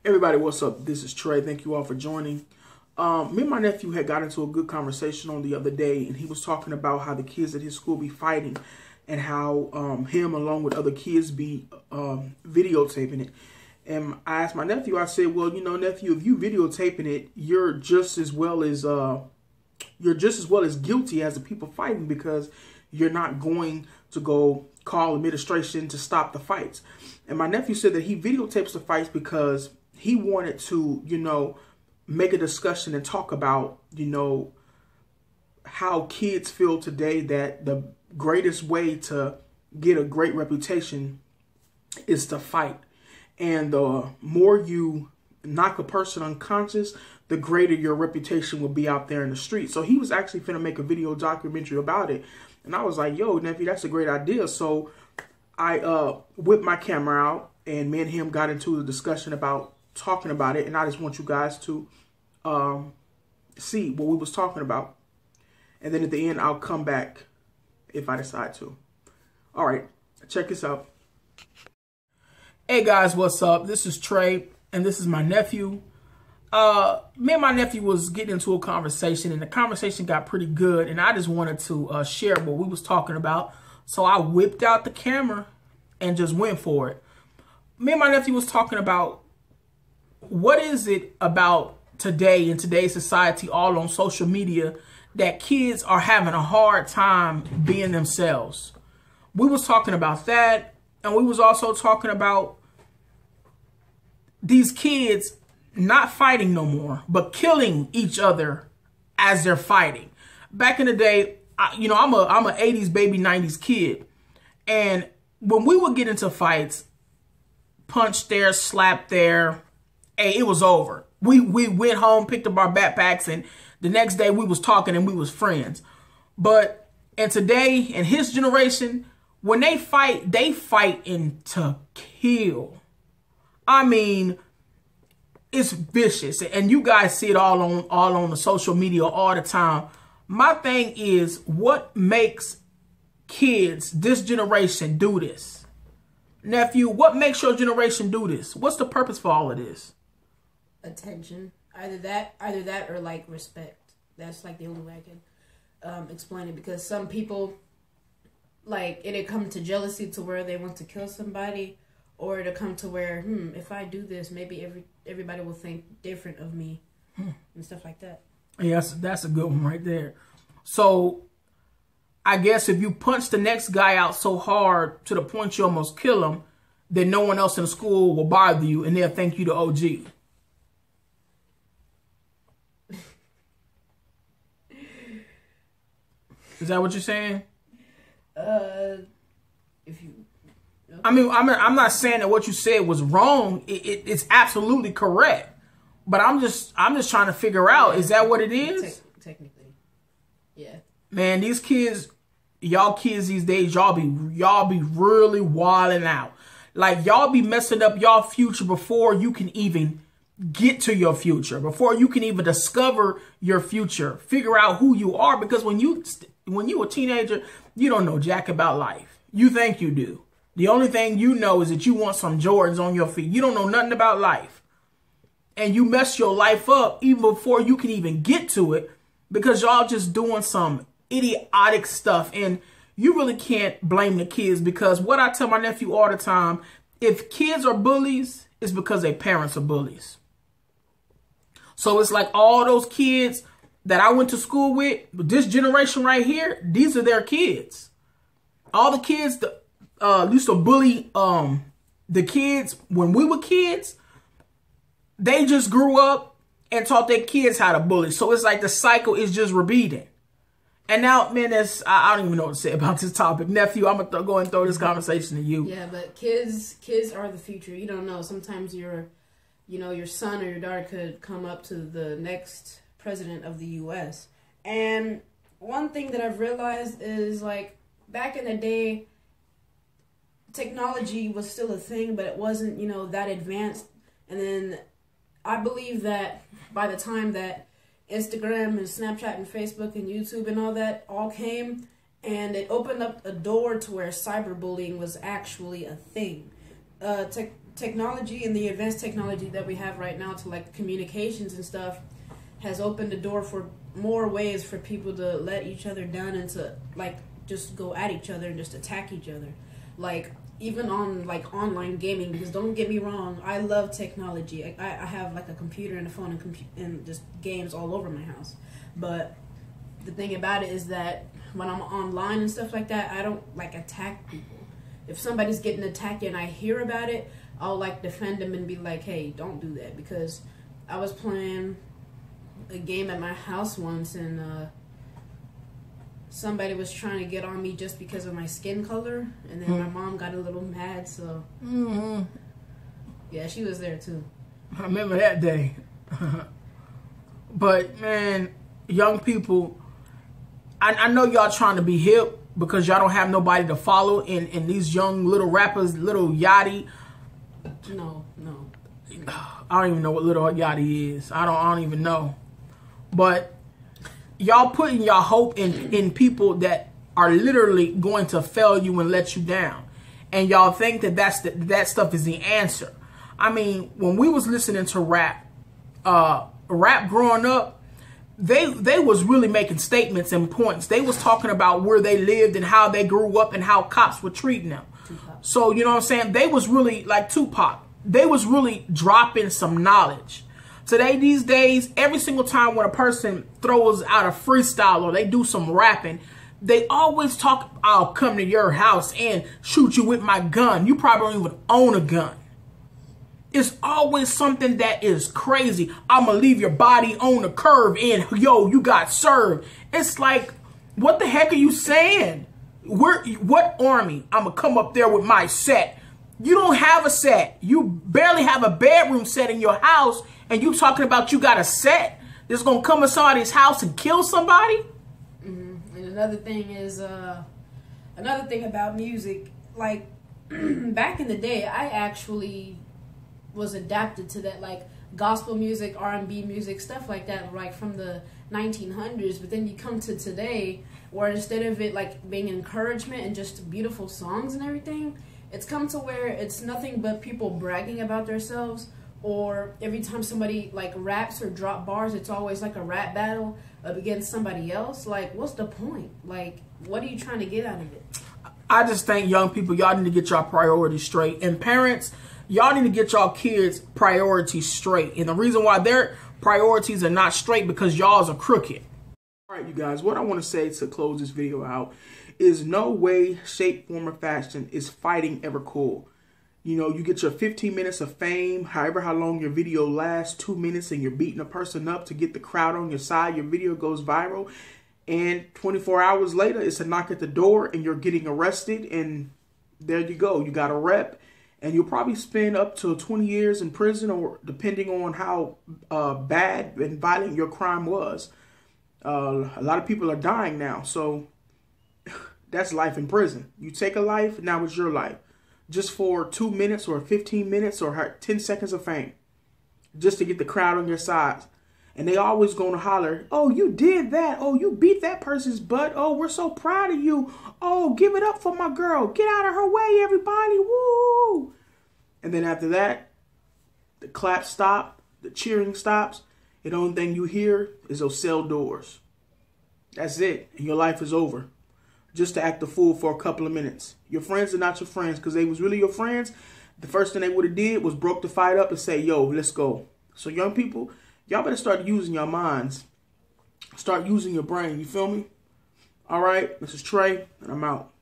Everybody, what's up? This is Trey. Thank you all for joining. Me and my nephew had got into a good conversation on the other day, and he was talking about how the kids at his school be fighting and how him along with other kids be videotaping it. And I asked my nephew, I said, well, you know, nephew, if you videotaping it, you're just as well as guilty as the people fighting, because you're not going to go call administration to stop the fights. And my nephew said that he videotapes the fights because he wanted to, you know, make a discussion and talk about, you know, how kids feel today that the greatest way to get a great reputation is to fight. And the more you knock a person unconscious, the greater your reputation will be out there in the street. So he was actually finna make a video documentary about it. And I was like, yo, nephew, that's a great idea. So I whipped my camera out, and me and him got into a discussion about talking about it. And I just want you guys to see what we was talking about. And then at the end, I'll come back if I decide to. All right, check this out. Hey guys, what's up? This is Trey, and this is my nephew. Me and my nephew was getting into a conversation, and the conversation got pretty good, and I just wanted to share what we was talking about. So I whipped out the camera and just went for it. Me and my nephew was talking about what is it about today in today's society, all on social media, that kids are having a hard time being themselves. We was talking about that, and we was also talking about these kids not fighting no more, but killing each other as they're fighting. Back in the day, you know, I'm a 80s baby, 90s kid. And when we would get into fights, punch there, slap there, hey, it was over. We went home, picked up our backpacks, and the next day we was talking and we was friends. But and today, in his generation, when they fight in to kill. I mean, it's vicious, and you guys see it all on the social media all the time. My thing is, what makes kids, this generation, do this? Nephew, what makes your generation do this? What's the purpose for all of this? Attention. Either that or like respect. That's like the only way I can explain it, because some people, like, it'll come to jealousy to where they want to kill somebody, or it'll come to where, if I do this, maybe everybody will think different of me and stuff like that. Yes, that's a good one right there. So I guess if you punch the next guy out so hard to the point you almost kill him, then no one else in the school will bother you, and they'll think you the OG. Is that what you're saying? If you... Okay. I mean, I'm not saying that what you said was wrong. It's absolutely correct. But I'm just trying to figure out, is that what it is? Technically. Yeah. Man, these kids, y'all kids these days, y'all be really wilding out. Like, y'all be messing up y'all future before you can even get to your future, before you can even discover your future, figure out who you are. Because when you a teenager, you don't know jack about life. You think you do. The only thing you know is that you want some Jordans on your feet. You don't know nothing about life. And you mess your life up even before you can even get to it, because y'all just doing some idiotic stuff. And you really can't blame the kids, because what I tell my nephew all the time, if kids are bullies, it's because their parents are bullies. So it's like all those kids that I went to school with, this generation right here, these are their kids. All the kids that used to bully the kids when we were kids, they just grew up and taught their kids how to bully. So it's like the cycle is just repeating. And now, man, I don't even know what to say about this topic. Nephew, I'm going to go and throw this conversation to you. Yeah, but kids are the future. You don't know. Sometimes your son or your daughter could come up to the next president of the U.S. And one thing that I've realized is, like, back in the day, technology was still a thing, but it wasn't, that advanced. And then I believe that by the time that Instagram and Snapchat and Facebook and YouTube and all that all came, and it opened up a door to where cyberbullying was actually a thing. technology and the advanced technology that we have right now to like communications and stuff has opened the door for more ways for people to let each other down and to like just go at each other and just attack each other. Like even on like online gaming, because don't get me wrong, I love technology. I have like a computer and a phone and just games all over my house. But the thing about it is that when I'm online and stuff like that, I don't like attack people. If somebody's getting attacked and I hear about it, I'll like defend them and be like, hey, don't do that. Because I was playing a game at my house once and somebody was trying to get on me just because of my skin color, and then my mom got a little mad, so yeah, she was there too. I remember that day. But man, young people, I know y'all trying to be hip because y'all don't have nobody to follow, and these young little rappers, Little Yachty. No. I don't even know what Little Yachty is. I don't even know. But y'all putting y'all hope in people that are literally going to fail you and let you down, and y'all think that that stuff is the answer. I mean, when we was listening to rap growing up, they was really making statements and points. They was talking about where they lived and how they grew up and how cops were treating them. Tupac. So you know what I'm saying? They was really like Tupac. They was really dropping some knowledge. Today, these days, every single time when a person throws out a freestyle or they do some rapping, they always talk, I'll come to your house and shoot you with my gun. You probably don't even own a gun. It's always something that is crazy. I'm going to leave your body on the curb and, yo, you got served. It's like, what the heck are you saying? What army? I'm going to come up there with my set. You don't have a set. You barely have a bedroom set in your house, and you talking about you got a set that's going to come to somebody's house and kill somebody? Mm-hmm. And another thing is, another thing about music, like, back in the day, I actually was adapted to that, like, gospel music, R&B music, stuff like that, like, from the 1900s. But then you come to today, where instead of it, like, being encouragement and just beautiful songs and everything, it's come to where it's nothing but people bragging about themselves, or every time somebody like raps or drop bars, it's always like a rap battle against somebody else. Like, what's the point? Like, what are you trying to get out of it? I just think young people, y'all need to get y'all priorities straight. And parents, y'all need to get y'all kids' priorities straight. And the reason why their priorities are not straight because y'all's are crooked. All right, you guys, what I want to say to close this video out is no way, shape, form, or fashion is fighting ever cool. You know, you get your 15 minutes of fame, however how long your video lasts, 2 minutes, and you're beating a person up to get the crowd on your side. Your video goes viral, and 24 hours later, it's a knock at the door, and you're getting arrested, and there you go. You got a rep, and you'll probably spend up to 20 years in prison, or depending on how bad and violent your crime was. A lot of people are dying now, so that's life in prison. You take a life, now it's your life. Just for 2 minutes or 15 minutes or 10 seconds of fame. Just to get the crowd on your side. And they always going to holler, oh, you did that. Oh, you beat that person's butt. Oh, we're so proud of you. Oh, give it up for my girl. Get out of her way, everybody. Woo! And then after that, the claps stop. The cheering stops. And the only thing you hear is those cell doors. That's it. And your life is over. Just to act a fool for a couple of minutes. Your friends are not your friends because they was really your friends. The first thing they would have did was broke the fight up and say, yo, let's go. So young people, y'all better start using your minds. Start using your brain. You feel me? All right. This is Trey, and I'm out.